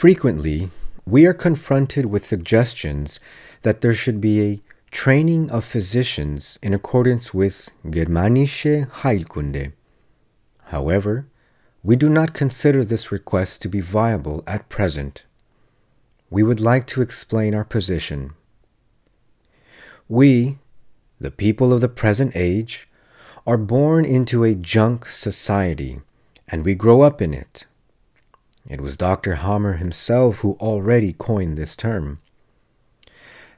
Frequently, we are confronted with suggestions that there should be a training of physicians in accordance with Germanische Heilkunde. However, we do not consider this request to be viable at present. We would like to explain our position. We, the people of the present age, are born into a junk society, and we grow up in it. It was Dr. Hammer himself who already coined this term.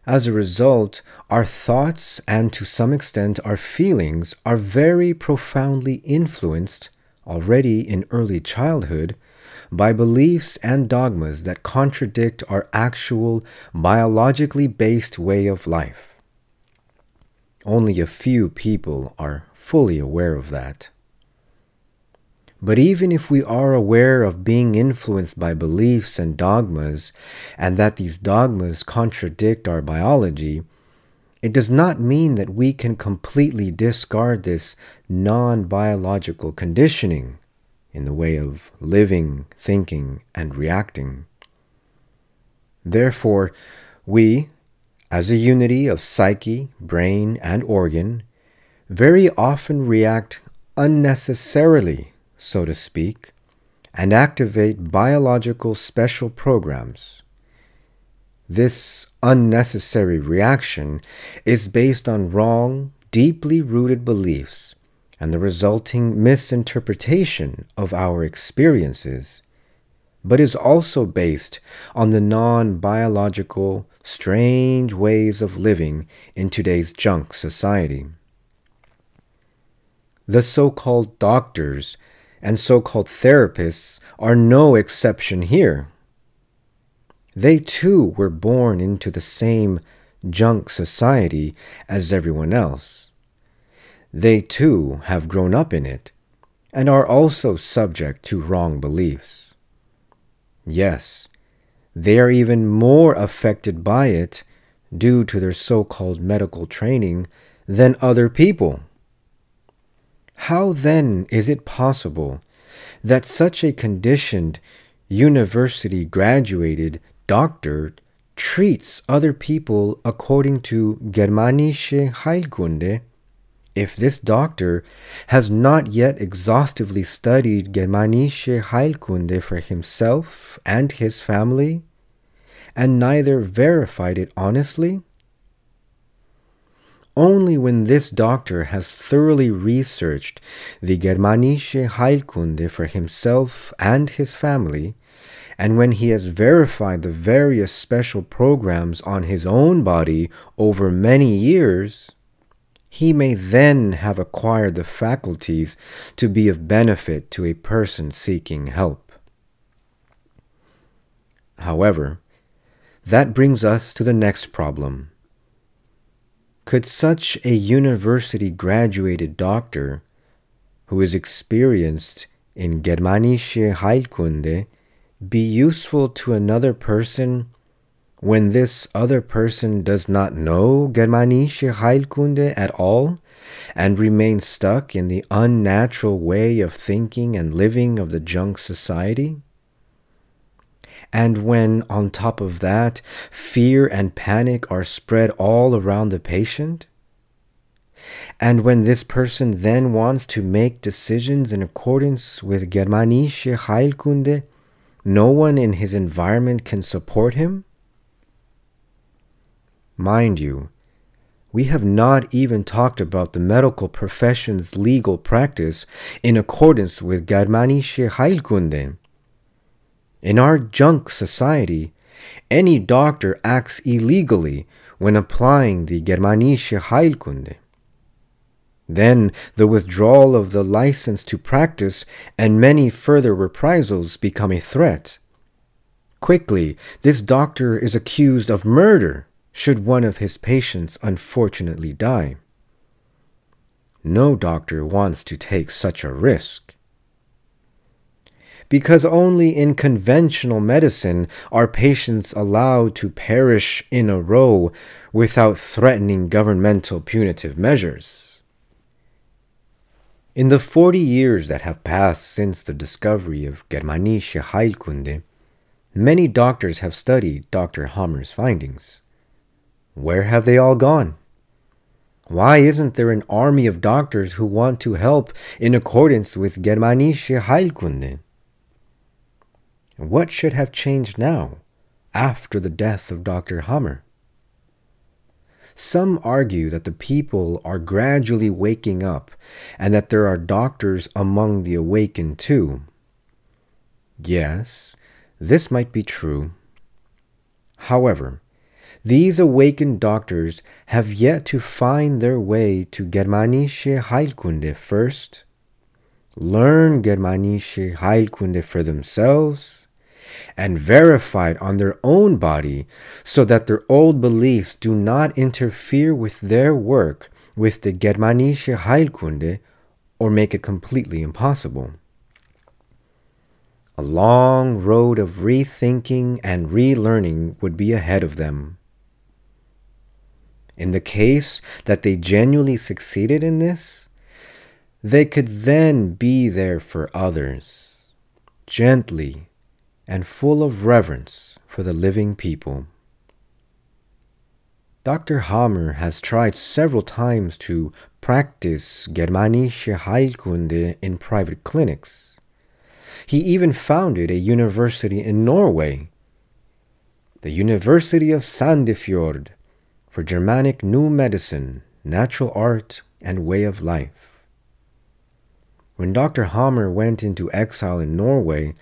As a result, our thoughts and to some extent our feelings are very profoundly influenced already in early childhood by beliefs and dogmas that contradict our actual biologically based way of life. Only a few people are fully aware of that. But even if we are aware of being influenced by beliefs and dogmas, and that these dogmas contradict our biology, it does not mean that we can completely discard this non-biological conditioning in the way of living, thinking, and reacting. Therefore, we, as a unity of psyche, brain, and organ, very often react unnecessarily, so to speak, and activate biological special programs. This unnecessary reaction is based on wrong, deeply rooted beliefs and the resulting misinterpretation of our experiences, but is also based on the non-biological, strange ways of living in today's junk society. The so-called doctors and so-called therapists are no exception here. They too were born into the same junk society as everyone else. They too have grown up in it and are also subject to wrong beliefs. Yes, they are even more affected by it due to their so-called medical training than other people. How then is it possible that such a conditioned, university-graduated doctor treats other people according to Germanische Heilkunde if this doctor has not yet exhaustively studied Germanische Heilkunde for himself and his family, and neither verified it honestly? Only when this doctor has thoroughly researched the Germanische Heilkunde for himself and his family, and when he has verified the various special programs on his own body over many years, he may then have acquired the faculties to be of benefit to a person seeking help. However, that brings us to the next problem. Could such a university-graduated doctor, who is experienced in Germanische Heilkunde, be useful to another person when this other person does not know Germanische Heilkunde at all and remains stuck in the unnatural way of thinking and living of the junk society? And when, on top of that, fear and panic are spread all around the patient? And when this person then wants to make decisions in accordance with Germanische Heilkunde, no one in his environment can support him? Mind you, we have not even talked about the medical profession's legal practice in accordance with Germanische Heilkunde. In our junk society, any doctor acts illegally when applying the Germanische Heilkunde. Then the withdrawal of the license to practice and many further reprisals become a threat. Quickly, this doctor is accused of murder should one of his patients unfortunately die. No doctor wants to take such a risk. Because only in conventional medicine are patients allowed to perish in a row without threatening governmental punitive measures. In the 40 years that have passed since the discovery of Germanische Heilkunde, Many doctors have studied Dr. Hammer's findings. Where have they all gone? Why isn't there an army of doctors who want to help in accordance with Germanische Heilkunde? What should have changed now, after the death of Dr. Hammer? Some argue that the people are gradually waking up and that there are doctors among the awakened too. Yes, this might be true. However, these awakened doctors have yet to find their way to Germanische Heilkunde first, learn Germanische Heilkunde for themselves, and verify it on their own body so that their old beliefs do not interfere with their work with the Germanische Heilkunde or make it completely impossible. A long road of rethinking and relearning would be ahead of them. In the case that they genuinely succeeded in this, they could then be there for others, gently and full of reverence for the living people. Dr. Hammer has tried several times to practice Germanische Heilkunde in private clinics. He even founded a university in Norway, the University of Sandefjord, for Germanic New Medicine, natural art, and way of life. When Dr. Hammer went into exile in Norway,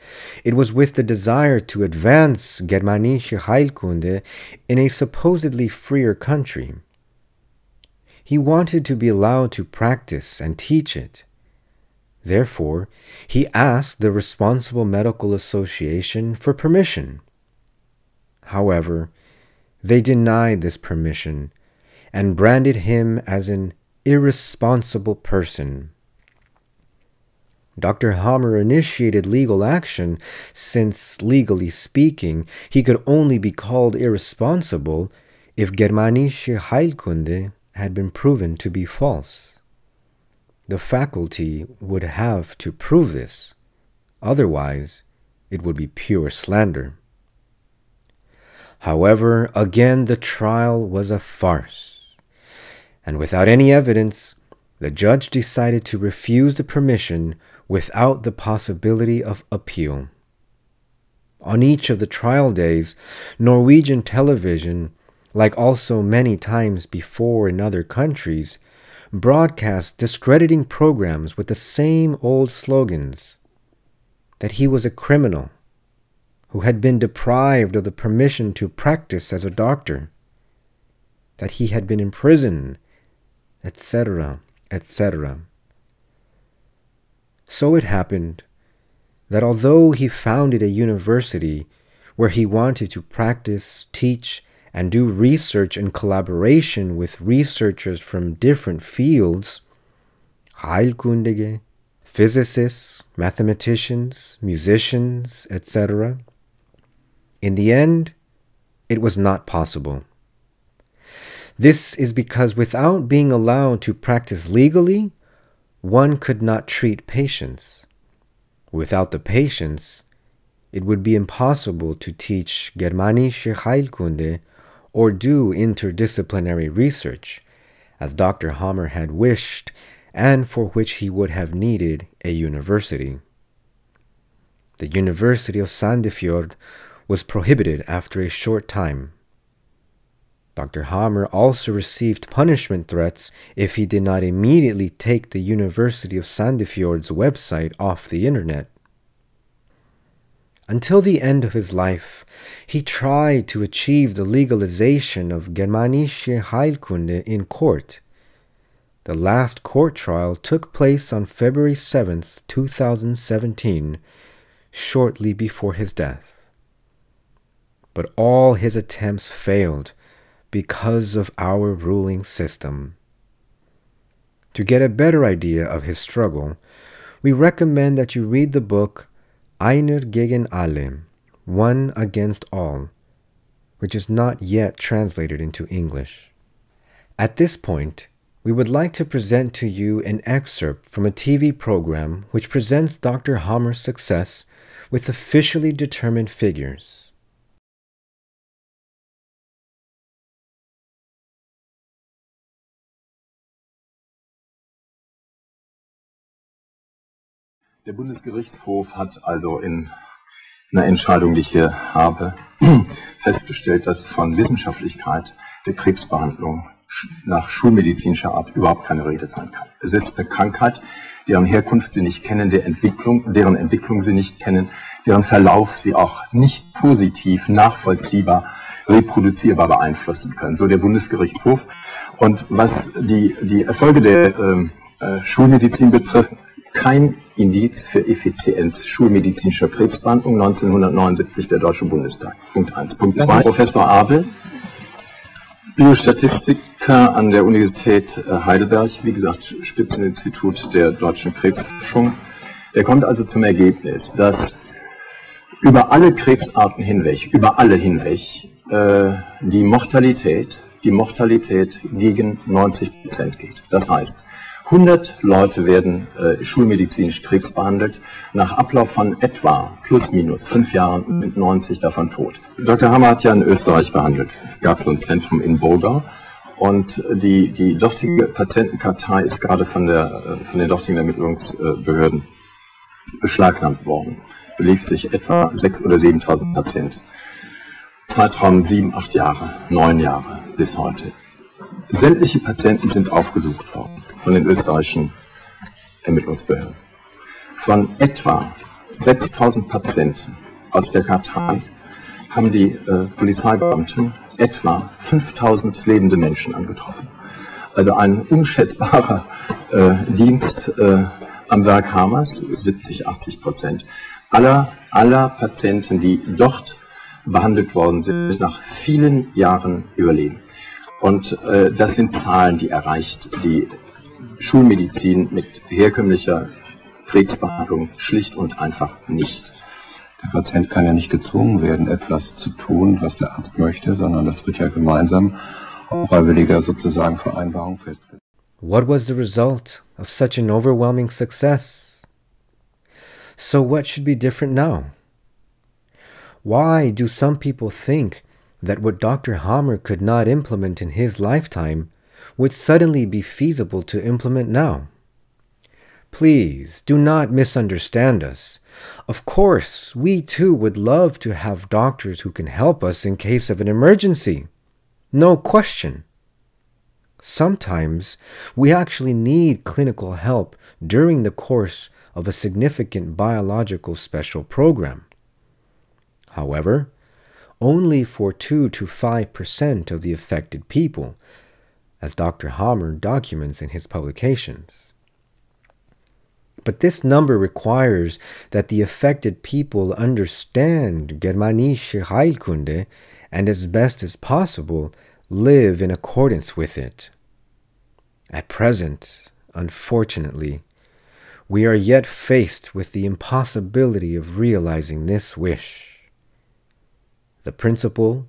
it was with the desire to advance Germanische Heilkunde in a supposedly freer country. He wanted to be allowed to practice and teach it. Therefore, he asked the responsible medical association for permission. However, they denied this permission and branded him as an irresponsible person. Dr. Hammer initiated legal action since, legally speaking, he could only be called irresponsible if Germanische Heilkunde had been proven to be false. The faculty would have to prove this, otherwise it would be pure slander. However, again the trial was a farce, and without any evidence, the judge decided to refuse the permission without the possibility of appeal. On each of the trial days, Norwegian television, like also many times before in other countries, broadcast discrediting programs with the same old slogans: that he was a criminal who had been deprived of the permission to practice as a doctor, that he had been imprisoned, etc., etc. So it happened that although he founded a university where he wanted to practice, teach, and do research in collaboration with researchers from different fields, Heilkundige, physicists, mathematicians, musicians, etc., in the end, it was not possible. This is because without being allowed to practice legally, one could not treat patients. Without the patients, it would be impossible to teach Germanische Heilkunde or do interdisciplinary research, as Dr. Hammer had wished and for which he would have needed a university. The University of Sandefjord was prohibited after a short time. Dr. Hammer also received punishment threats if he did not immediately take the University of Sandefjord's website off the internet. Until the end of his life, he tried to achieve the legalization of Germanische Heilkunde in court. The last court trial took place on February 7th, 2017, shortly before his death. But all his attempts failed because of our ruling system. To get a better idea of his struggle, we recommend that you read the book Einer gegen alle, One Against All, which is not yet translated into English. At this point, we would like to present to you an excerpt from a TV program which presents Dr. Hammer's success with officially determined figures. Der Bundesgerichtshof hat also in einer Entscheidung, die ich hier habe, festgestellt, dass von Wissenschaftlichkeit der Krebsbehandlung nach schulmedizinischer Art überhaupt keine Rede sein kann. Es ist eine Krankheit, deren Herkunft sie nicht kennen, deren Entwicklung sie nicht kennen, deren Verlauf sie auch nicht positiv, nachvollziehbar, reproduzierbar beeinflussen können. So der Bundesgerichtshof. Und was die Erfolge der Schulmedizin betrifft, kein Indiz für Effizienz schulmedizinischer Krebsbehandlung, 1979 der Deutsche Bundestag. Punkt 1. Punkt 2, Professor Abel, Biostatistiker an der Universität Heidelberg, wie gesagt, Spitzeninstitut der deutschen Krebsforschung. Er kommt also zum Ergebnis, dass über alle Krebsarten hinweg, die Mortalität gegen 90% geht. Das heißt, 100 Leute werden schulmedizinisch Krebs behandelt, nach Ablauf von etwa plus minus 5 Jahren mit 90 davon tot. Dr. Hammer hat ja in Österreich behandelt. Es gab so ein Zentrum in Burgau und die dortige Patientenkartei ist gerade von den dortigen Ermittlungsbehörden beschlagnahmt worden. Belief sich etwa 6.000 oder 7.000 Patienten. Zeitraum 7, 8 Jahre, 9 Jahre bis heute. Sämtliche Patienten sind aufgesucht worden von den österreichischen Ermittlungsbehörden. Von etwa 6.000 Patienten aus der Kartei haben die Polizeibeamten etwa 5.000 lebende Menschen angetroffen. Also ein unschätzbarer Dienst am Werk Hamers, 70-80% aller Patienten, die dort behandelt worden sind, nach vielen Jahren überleben. Und das sind Zahlen, die erreicht die Schulmedizin mit herkömmlicher Krebsbehandlung schlicht und einfach nicht. Der Patient kann ja nicht gezwungen werden, etwas zu tun, was der Arzt möchte, sondern das wird ja gemeinsam auf freiwilliger sozusagen Vereinbarung festgelegt. What was the result of such an overwhelming success? So what should be different now? Why do some people think that what Dr. Hammer could not implement in his lifetime would suddenly be feasible to implement now? Please do not misunderstand us. Of course, we too would love to have doctors who can help us in case of an emergency. No question. Sometimes we actually need clinical help during the course of a significant biological special program. However, only for 2 to 5% of the affected people, as Dr. Hammer documents in his publications. But this number requires that the affected people understand Germanische Heilkunde and as best as possible live in accordance with it. At present, unfortunately, we are yet faced with the impossibility of realizing this wish. The principle,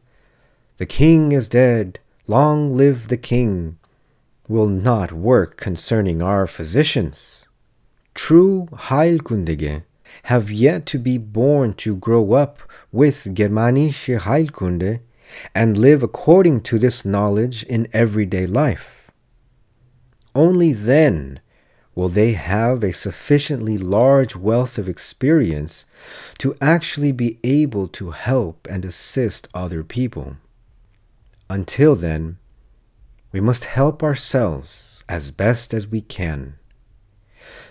"The king is dead, long live the king," will not work concerning our physicians. True Heilkundige have yet to be born to grow up with Germanische Heilkunde and live according to this knowledge in everyday life. Only then will they have a sufficiently large wealth of experience to actually be able to help and assist other people. Until then, we must help ourselves as best as we can.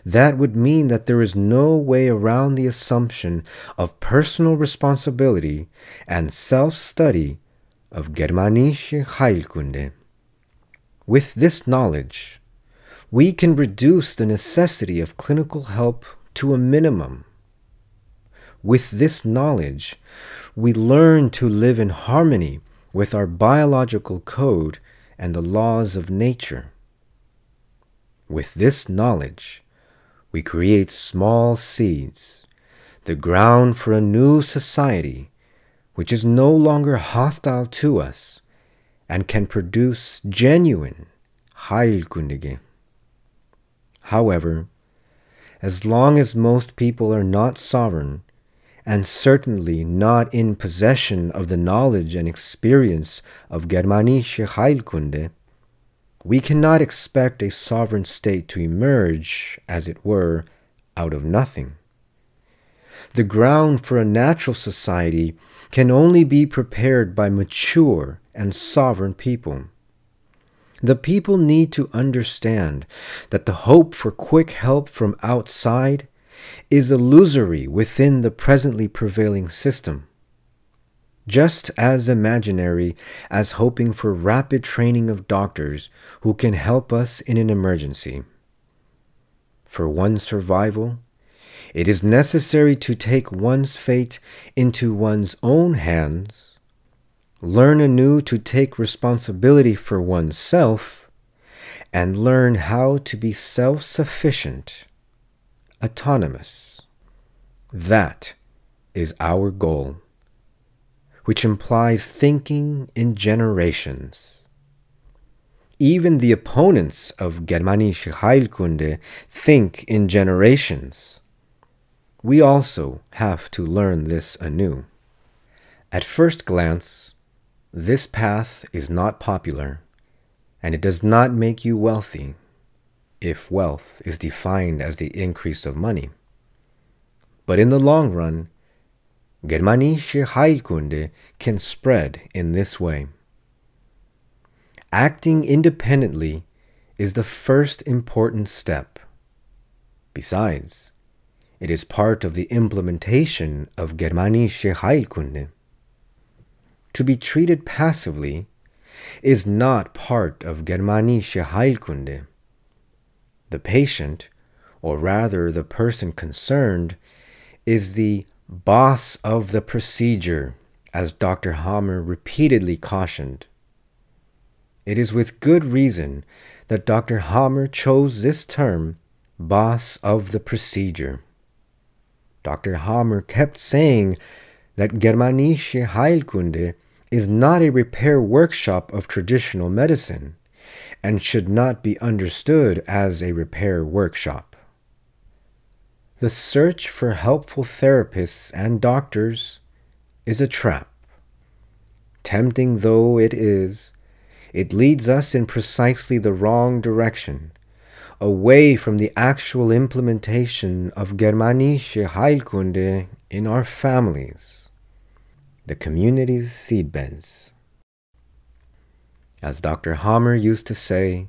That would mean that there is no way around the assumption of personal responsibility and self-study of Germanische Heilkunde. With this knowledge, we can reduce the necessity of clinical help to a minimum. With this knowledge, we learn to live in harmony with our biological code and the laws of nature. With this knowledge, we create small seeds, the ground for a new society which is no longer hostile to us and can produce genuine Heilkundige. However, as long as most people are not sovereign and certainly not in possession of the knowledge and experience of Germanische Heilkunde, we cannot expect a sovereign state to emerge, as it were, out of nothing. The ground for a natural society can only be prepared by mature and sovereign people. The people need to understand that the hope for quick help from outside is illusory within the presently prevailing system, just as imaginary as hoping for rapid training of doctors who can help us in an emergency. For one's survival, it is necessary to take one's fate into one's own hands, learn anew to take responsibility for oneself, and learn how to be self-sufficient, autonomous. That is our goal, which implies thinking in generations. Even the opponents of Germanische Heilkunde think in generations. We also have to learn this anew. At first glance, this path is not popular, and it does not make you wealthy, if wealth is defined as the increase of money. But in the long run, Germanische Heilkunde can spread in this way. Acting independently is the first important step. Besides, it is part of the implementation of Germanische Heilkunde. To be treated passively is not part of Germanische Heilkunde. The patient, or rather the person concerned, is the boss of the procedure, as Dr. Hammer repeatedly cautioned. It is with good reason that Dr. Hammer chose this term, boss of the procedure. Dr. Hammer kept saying that Germanische Heilkunde is not a repair workshop of traditional medicine and should not be understood as a repair workshop. The search for helpful therapists and doctors is a trap. Tempting though it is, it leads us in precisely the wrong direction, away from the actual implementation of Germanische Heilkunde in our families, the community's seedbeds. As Dr. Hammer used to say,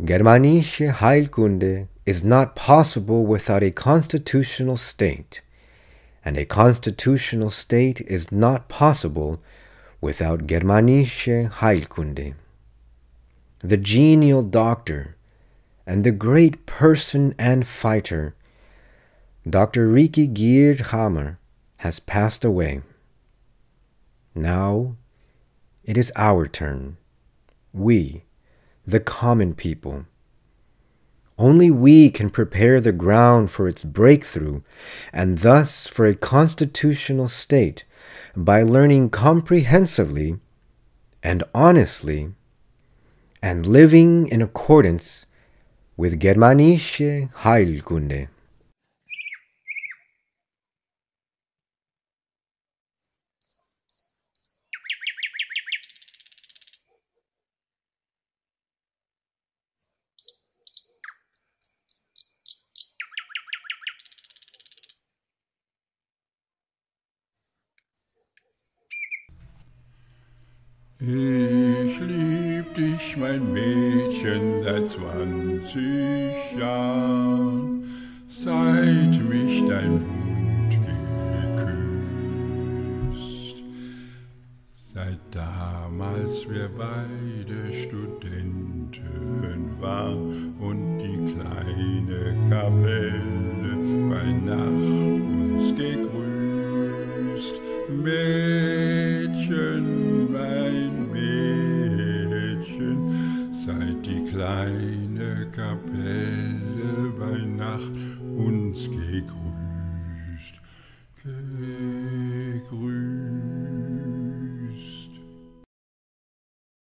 Germanische Heilkunde is not possible without a constitutional state, and a constitutional state is not possible without Germanische Heilkunde. The genial doctor and the great person and fighter, Dr. Ryke Geerd Hammer, has passed away. Now it is our turn, we, the common people. Only we can prepare the ground for its breakthrough, and thus for a constitutional state, by learning comprehensively and honestly, and living in accordance with Germanische Heilkunde. Ich lieb dich, mein Mädchen, seit 20 Jahren, seit mich dein Mund geküsst. Seit damals wir beide Studenten waren und die kleine Kapelle bei Nacht uns gegrüßt. Mädchen, mein Mädchen, seit die kleine Kapelle bei Nacht uns gegrüßt.